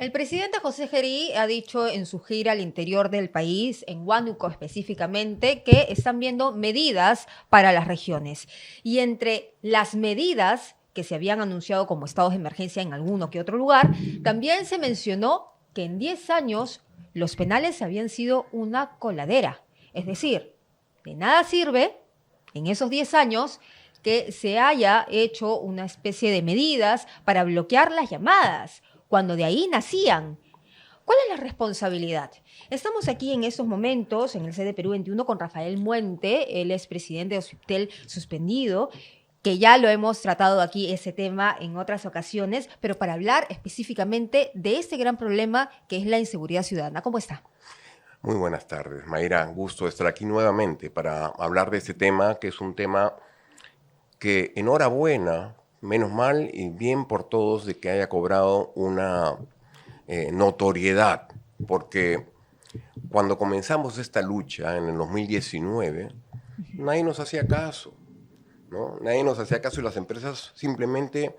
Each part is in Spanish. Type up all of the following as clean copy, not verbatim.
El presidente José Gerí ha dicho en su gira al interior del país, en Huánuco específicamente, que están viendo medidas para las regiones. Y entre las medidas que se habían anunciado como estados de emergencia en alguno que otro lugar, también se mencionó que en 10 años los penales habían sido una coladera. Es decir, de nada sirve en esos 10 años que se haya hecho una especie de medidas para bloquear las llamadas, cuando de ahí nacían. ¿Cuál es la responsabilidad? Estamos aquí en estos momentos, en el sede Perú 21, con Rafael Muente, él es presidente de OCIPTEL suspendido, que ya lo hemos tratado aquí ese tema en otras ocasiones, pero para hablar específicamente de este gran problema que es la inseguridad ciudadana. ¿Cómo está? Muy buenas tardes, Mayra. Gusto estar aquí nuevamente para hablar de este tema, que es un tema que enhorabuena, menos mal y bien por todos de que haya cobrado una notoriedad, porque cuando comenzamos esta lucha en el 2019, nadie nos hacía caso, ¿no? Nadie nos hacía caso y las empresas simplemente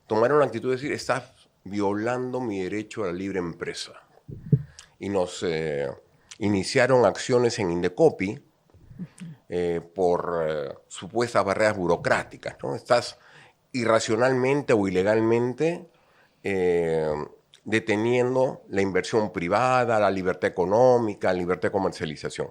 tomaron la actitud de decir, estás violando mi derecho a la libre empresa. Y nos iniciaron acciones en Indecopi por supuestas barreras burocráticas, ¿no? Estás irracionalmente o ilegalmente deteniendo la inversión privada, la libertad económica, la libertad de comercialización.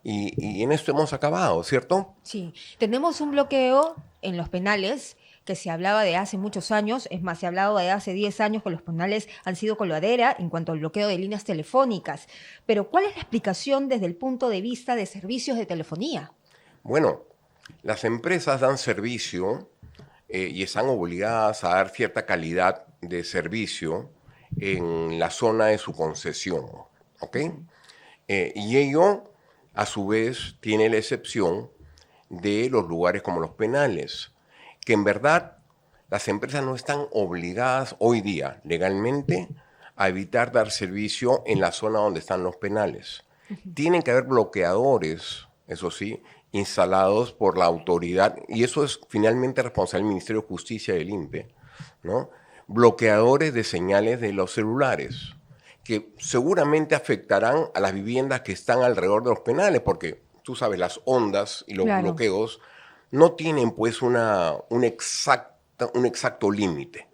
Y en esto hemos acabado, ¿cierto? Sí, tenemos un bloqueo en los penales que se hablaba de hace muchos años, es más, se ha hablado de hace 10 años que los penales han sido coladera en cuanto al bloqueo de líneas telefónicas. Pero ¿cuál es la explicación desde el punto de vista de servicios de telefonía? Bueno, las empresas dan servicio y están obligadas a dar cierta calidad de servicio en la zona de su concesión, ¿ok? Y ello, a su vez, tiene la excepción de los lugares como los penales, que en verdad las empresas no están obligadas hoy día legalmente a evitar dar servicio en la zona donde están los penales. Tienen que haber bloqueadores, eso sí, instalados por la autoridad, y eso es finalmente responsable del Ministerio de Justicia y del INPE, ¿no? Bloqueadores de señales de los celulares, que seguramente afectarán a las viviendas que están alrededor de los penales, porque tú sabes, las ondas y los Claro. bloqueos no tienen pues un exacto límite.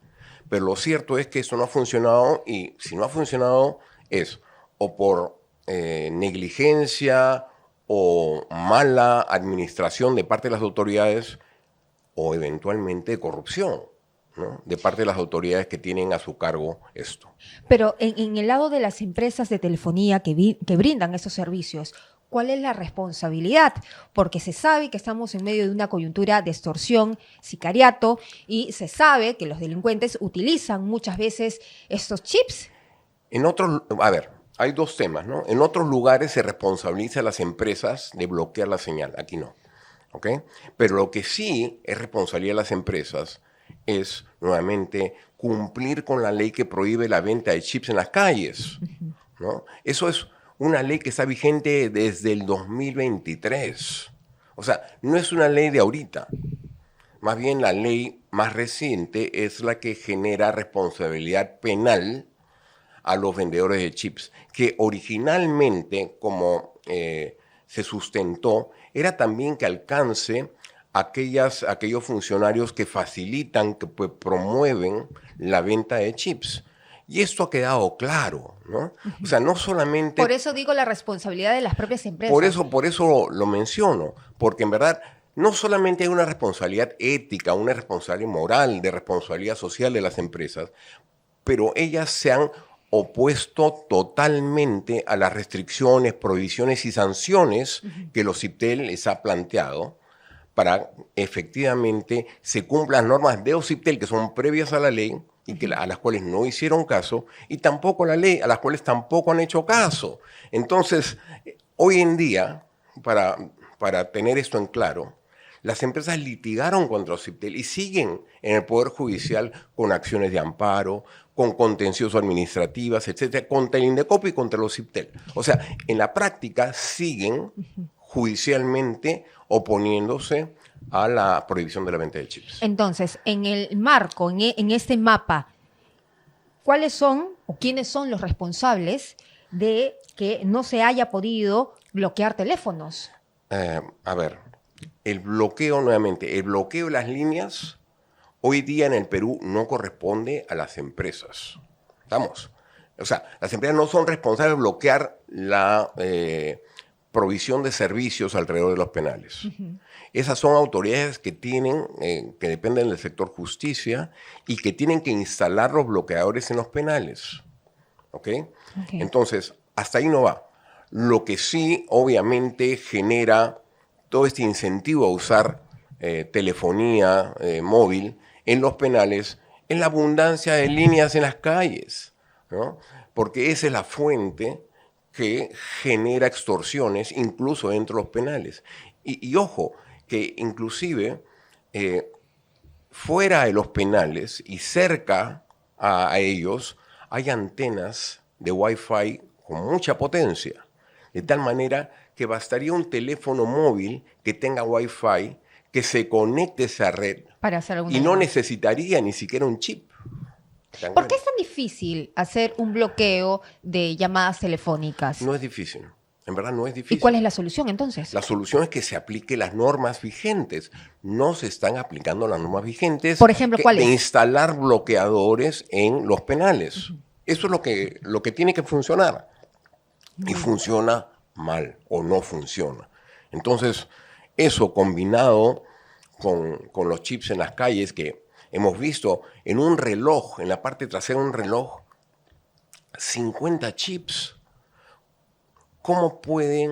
Pero lo cierto es que eso no ha funcionado y si no ha funcionado es o por negligencia o mala administración de parte de las autoridades o eventualmente corrupción, ¿no? De parte de las autoridades que tienen a su cargo esto. Pero en el lado de las empresas de telefonía que brindan esos servicios, ¿cuál es la responsabilidad? Porque se sabe que estamos en medio de una coyuntura de extorsión, sicariato, y se sabe que los delincuentes utilizan muchas veces estos chips. En otros, a ver, hay dos temas, ¿no? En otros lugares se responsabiliza a las empresas de bloquear la señal, aquí no, ¿ok? Pero lo que sí es responsabilidad de las empresas es, nuevamente, cumplir con la ley que prohíbe la venta de chips en las calles, ¿no? Eso es una ley que está vigente desde el 2023. O sea, no es una ley de ahorita. Más bien la ley más reciente es la que genera responsabilidad penal a los vendedores de chips, que originalmente, como se sustentó, era también que alcance aquellos funcionarios que facilitan, que pues, promueven la venta de chips. Y esto ha quedado claro, ¿no? O sea, no Por solamente, eso digo la responsabilidad de las propias empresas. por eso lo menciono, porque en verdad no solamente hay una responsabilidad ética, una responsabilidad moral, de responsabilidad social de las empresas, pero ellas se han opuesto totalmente a las restricciones, prohibiciones y sanciones que los OCIPTEL les ha planteado para efectivamente se cumplan las normas de OCIPTEL que son previas a la ley y que a las cuales no hicieron caso, y tampoco la ley, a las cuales tampoco han hecho caso. Entonces, hoy en día, para tener esto en claro, las empresas litigaron contra OCIPTEL y siguen en el Poder Judicial con acciones de amparo, con contencioso administrativas, etcétera, contra el Indecopi y contra el OCIPTEL. O sea, en la práctica siguen judicialmente oponiéndose a la prohibición de la venta de chips. Entonces, en el marco, en este mapa, ¿cuáles son o quiénes son los responsables de que no se haya podido bloquear teléfonos? A ver, el bloqueo nuevamente, el bloqueo de las líneas hoy día en el Perú no corresponde a las empresas. ¿Estamos? O sea, las empresas no son responsables de bloquear la provisión de servicios alrededor de los penales. Esas son autoridades que tienen, que dependen del sector justicia y que tienen que instalar los bloqueadores en los penales. ¿Ok? Entonces, hasta ahí no va. Lo que sí, obviamente, genera todo este incentivo a usar telefonía móvil en los penales es la abundancia de líneas en las calles, ¿no? Porque esa es la fuente que genera extorsiones incluso dentro de los penales. Y ojo, que inclusive fuera de los penales y cerca a ellos hay antenas de Wi-Fi con mucha potencia, de tal manera que bastaría un teléfono móvil que tenga Wi-Fi, que se conecte a esa red Para hacer y no necesitaría ni siquiera un chip. ¿Por qué es tan difícil hacer un bloqueo de llamadas telefónicas? No es difícil, en verdad no es difícil. ¿Y cuál es la solución entonces? La solución es que se apliquen las normas vigentes. No se están aplicando las normas vigentes. Por ejemplo, ¿cuál es? De instalar bloqueadores en los penales. Eso es lo que tiene que funcionar. Y funciona mal o no funciona. Entonces, eso combinado con los chips en las calles que hemos visto en un reloj, en la parte trasera de un reloj, 50 chips. ¿Cómo puede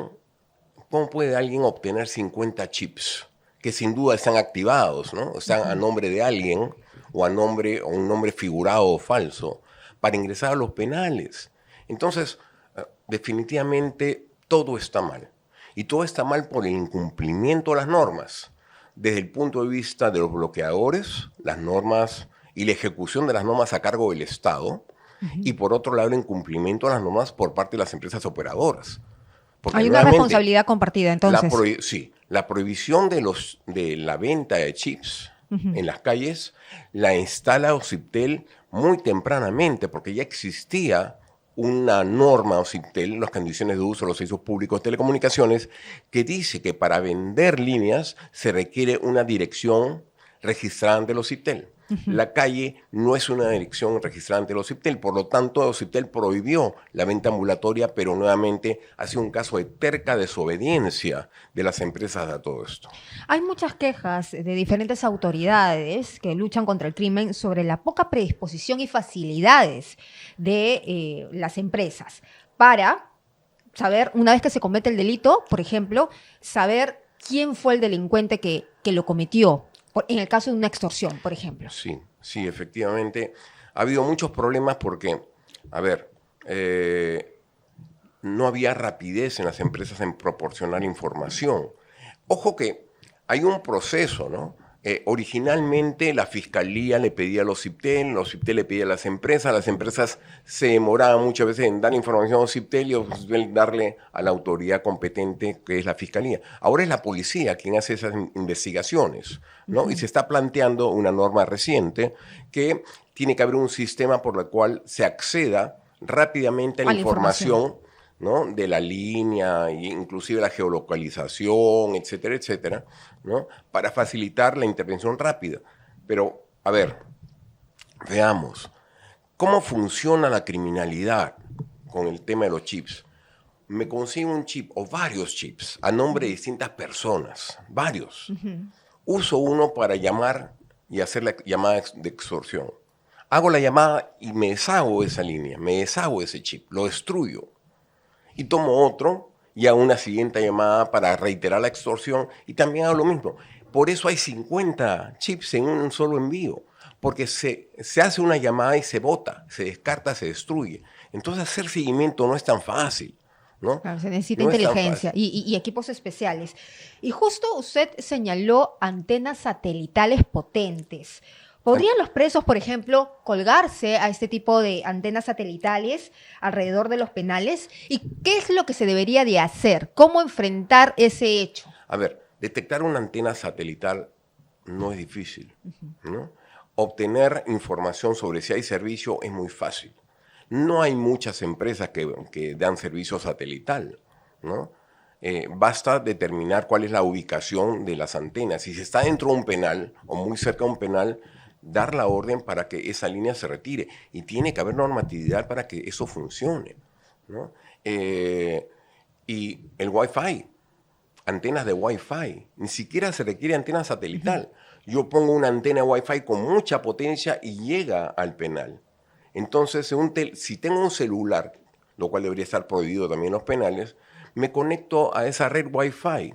alguien obtener 50 chips? Que sin duda están activados, ¿no? Están a nombre de alguien o un nombre figurado o falso para ingresar a los penales. Entonces, definitivamente todo está mal. Y todo está mal por el incumplimiento de las normas. Desde el punto de vista de los bloqueadores, las normas y la ejecución de las normas a cargo del Estado, y por otro lado el incumplimiento de las normas por parte de las empresas operadoras. Porque hay una responsabilidad compartida entonces. Sí, la prohibición de la venta de chips en las calles la instala OCIPTEL muy tempranamente, porque ya existía una norma OCIPTEL, las condiciones de uso de los servicios públicos de telecomunicaciones, que dice que para vender líneas se requiere una dirección registrada ante el OCIPTEL. La calle no es una dirección registrada ante el OCIPTEL, por lo tanto, OCIPTEL prohibió la venta ambulatoria, pero nuevamente ha sido un caso de terca desobediencia de las empresas a todo esto. Hay muchas quejas de diferentes autoridades que luchan contra el crimen sobre la poca predisposición y facilidades de las empresas para saber, una vez que se comete el delito, por ejemplo, saber quién fue el delincuente que lo cometió. En el caso de una extorsión, por ejemplo. Sí, efectivamente. Ha habido muchos problemas porque, no había rapidez en las empresas en proporcionar información. Ojo que hay un proceso, ¿no? Originalmente la Fiscalía le pedía a los OCIPTEL le pedía a las empresas se demoraban muchas veces en dar información a OCIPTEL y OCIPTEL darle a la autoridad competente que es la Fiscalía. Ahora es la policía quien hace esas investigaciones, ¿no? Y se está planteando una norma reciente que tiene que haber un sistema por el cual se acceda rápidamente a la información, ¿no? De la línea, inclusive la geolocalización, etcétera, etcétera, ¿no? Para facilitar la intervención rápida. Pero, veamos, ¿cómo funciona la criminalidad con el tema de los chips? Me consigo un chip o varios chips a nombre de distintas personas, varios. Uso uno para llamar y hacer la llamada de extorsión. Hago la llamada y me deshago de esa línea, me deshago de ese chip, lo destruyo. Y tomo otro y hago una siguiente llamada para reiterar la extorsión y también hago lo mismo. Por eso hay 50 chips en un solo envío, porque se hace una llamada y se bota, se descarta, se destruye. Entonces hacer seguimiento no es tan fácil, ¿no? Claro, se necesita inteligencia y equipos especiales. Y justo usted señaló antenas satelitales potentes. ¿Podrían los presos, por ejemplo, colgarse a este tipo de antenas satelitales alrededor de los penales? ¿Y qué es lo que se debería de hacer? ¿Cómo enfrentar ese hecho? Detectar una antena satelital no es difícil, ¿no? obtener información sobre si hay servicio es muy fácil. No hay muchas empresas que dan servicio satelital, ¿no? Basta determinar cuál es la ubicación de las antenas. Si se está dentro de un penal o muy cerca de un penal, dar la orden para que esa línea se retire. Y tiene que haber normatividad para que eso funcione, ¿no? Y el Wi-Fi, antenas de Wi-Fi, ni siquiera se requiere antena satelital. Yo pongo una antena Wi-Fi con mucha potencia y llega al penal. Entonces, si tengo un celular, lo cual debería estar prohibido también en los penales, me conecto a esa red Wi-Fi,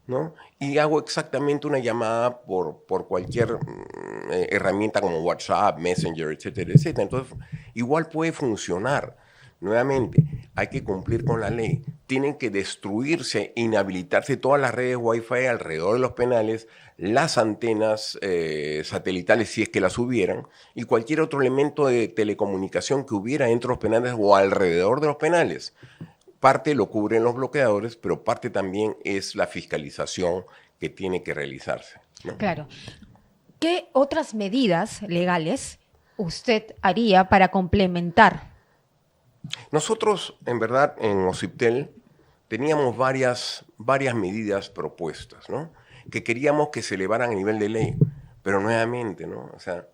¿no? Y hago exactamente una llamada por cualquier herramienta como WhatsApp, Messenger, etcétera, etcétera. Entonces, igual puede funcionar. Nuevamente, hay que cumplir con la ley. Tienen que destruirse, inhabilitarse todas las redes Wi-Fi alrededor de los penales, las antenas satelitales, si es que las hubieran, y cualquier otro elemento de telecomunicación que hubiera dentro de los penales o alrededor de los penales. Parte lo cubren los bloqueadores, pero parte también es la fiscalización que tiene que realizarse, ¿no? Claro. ¿Qué otras medidas legales usted haría para complementar? Nosotros, en verdad, en OCIPTEL teníamos varias medidas propuestas, ¿no? Que queríamos que se elevaran a nivel de ley, pero nuevamente, ¿no? O sea,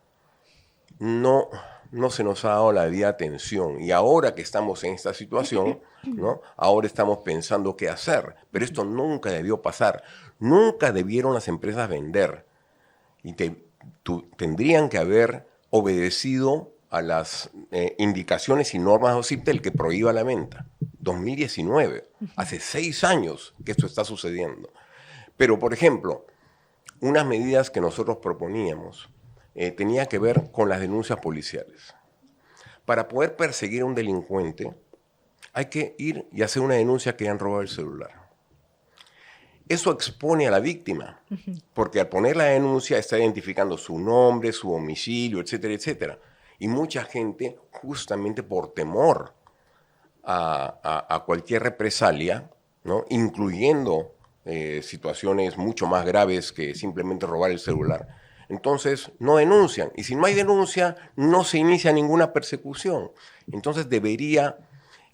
no se nos ha dado la debida atención. Y ahora que estamos en esta situación, ¿no? Ahora estamos pensando qué hacer. Pero esto nunca debió pasar. Nunca debieron las empresas vender. Y tendrían que haber obedecido a las indicaciones y normas de OCIPTEL que prohíba la venta. 2019, hace 6 años que esto está sucediendo. Pero, por ejemplo, unas medidas que nosotros proponíamos tenía que ver con las denuncias policiales. Para poder perseguir a un delincuente, hay que ir y hacer una denuncia que han robado el celular. Eso expone a la víctima, porque al poner la denuncia está identificando su nombre, su domicilio, etcétera, etcétera. Y mucha gente, justamente por temor a cualquier represalia, ¿no? Incluyendo situaciones mucho más graves que simplemente robar el celular, entonces no denuncian. Y si no hay denuncia, no se inicia ninguna persecución. Entonces debería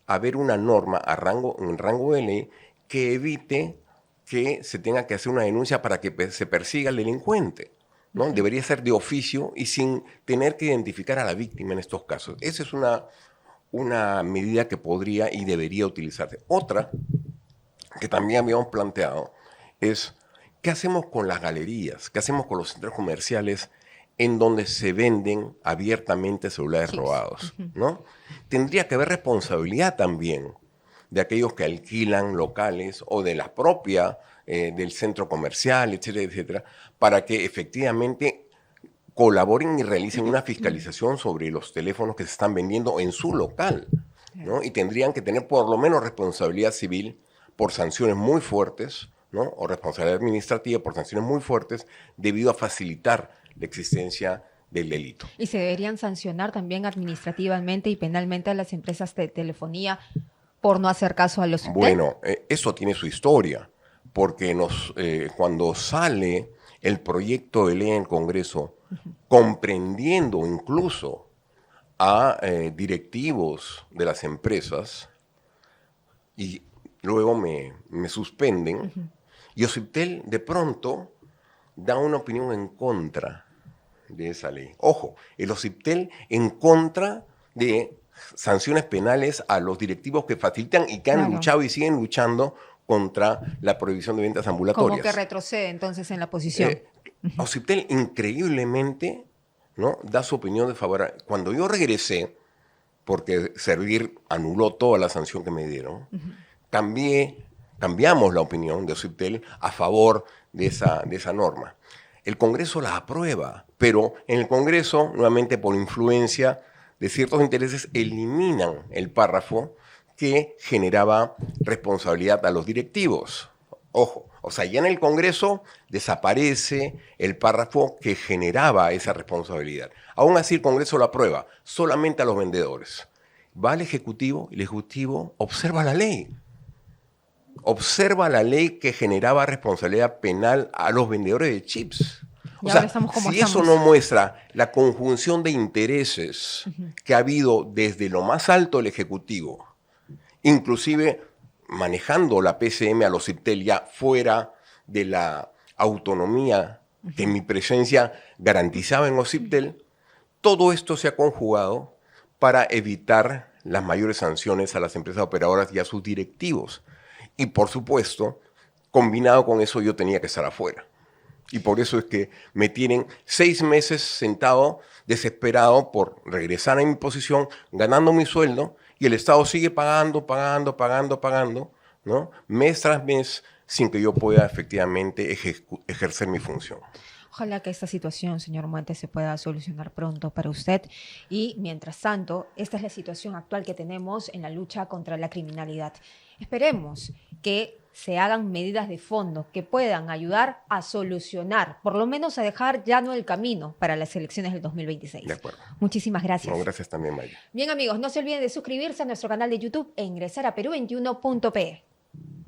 haber una norma en rango de ley que evite que se tenga que hacer una denuncia para que se persiga al delincuente, ¿no? Debería ser de oficio y sin tener que identificar a la víctima en estos casos. Esa es una medida que podría y debería utilizarse. Otra que también habíamos planteado es: ¿qué hacemos con las galerías? ¿Qué hacemos con los centros comerciales en donde se venden abiertamente celulares robados, ¿no? Tendría que haber responsabilidad también de aquellos que alquilan locales o de la propia del centro comercial, etcétera, etcétera, para que efectivamente colaboren y realicen una fiscalización sobre los teléfonos que se están vendiendo en su local, ¿no? Y tendrían que tener por lo menos responsabilidad civil por sanciones muy fuertes, ¿no? O responsabilidad administrativa por sanciones muy fuertes debido a facilitar la existencia del delito. Y se deberían sancionar también administrativamente y penalmente a las empresas de telefonía por no hacer caso a los... Bueno, eso tiene su historia, porque cuando sale el proyecto de ley en el Congreso, comprendiendo incluso a directivos de las empresas, y luego me suspenden, y OCIPTEL de pronto da una opinión en contra de esa ley. Ojo, el OCIPTEL en contra de sanciones penales a los directivos que facilitan y que han luchado y siguen luchando contra la prohibición de ventas ambulatorias. Como que retrocede entonces en la posición. OCIPTEL increíblemente, ¿no?, da su opinión de favor. Cuando yo regresé, porque Servir anuló toda la sanción que me dieron, cambiamos la opinión de OCIPTEL a favor de esa norma. El Congreso la aprueba, pero en el Congreso, nuevamente por influencia de ciertos intereses, eliminan el párrafo que generaba responsabilidad a los directivos. Ojo, o sea, ya en el Congreso desaparece el párrafo que generaba esa responsabilidad. Aún así el Congreso lo aprueba, solamente a los vendedores. Va al Ejecutivo y el Ejecutivo observa la ley. Observa la ley que generaba responsabilidad penal a los vendedores de chips. Y O ahora sea, estamos como si eso estamos. no muestra la conjunción de intereses que ha habido desde lo más alto del Ejecutivo, inclusive manejando la PCM a los CIPTEL ya fuera de la autonomía que mi presencia garantizaba en los CIPTEL, todo esto se ha conjugado para evitar las mayores sanciones a las empresas operadoras y a sus directivos. Y por supuesto, combinado con eso, yo tenía que estar afuera. Y por eso es que me tienen 6 meses sentado, desesperado por regresar a mi posición, ganando mi sueldo, y el Estado sigue pagando, ¿no? Mes tras mes, sin que yo pueda efectivamente ejercer mi función. Ojalá que esta situación, señor Muentes, se pueda solucionar pronto para usted. Y mientras tanto, esta es la situación actual que tenemos en la lucha contra la criminalidad. Esperemos que se hagan medidas de fondo que puedan ayudar a solucionar, por lo menos a dejar llano el camino para las elecciones del 2026. De acuerdo. Muchísimas gracias. No, gracias también, Maya. Bien, amigos, no se olviden de suscribirse a nuestro canal de YouTube e ingresar a Perú21.pe.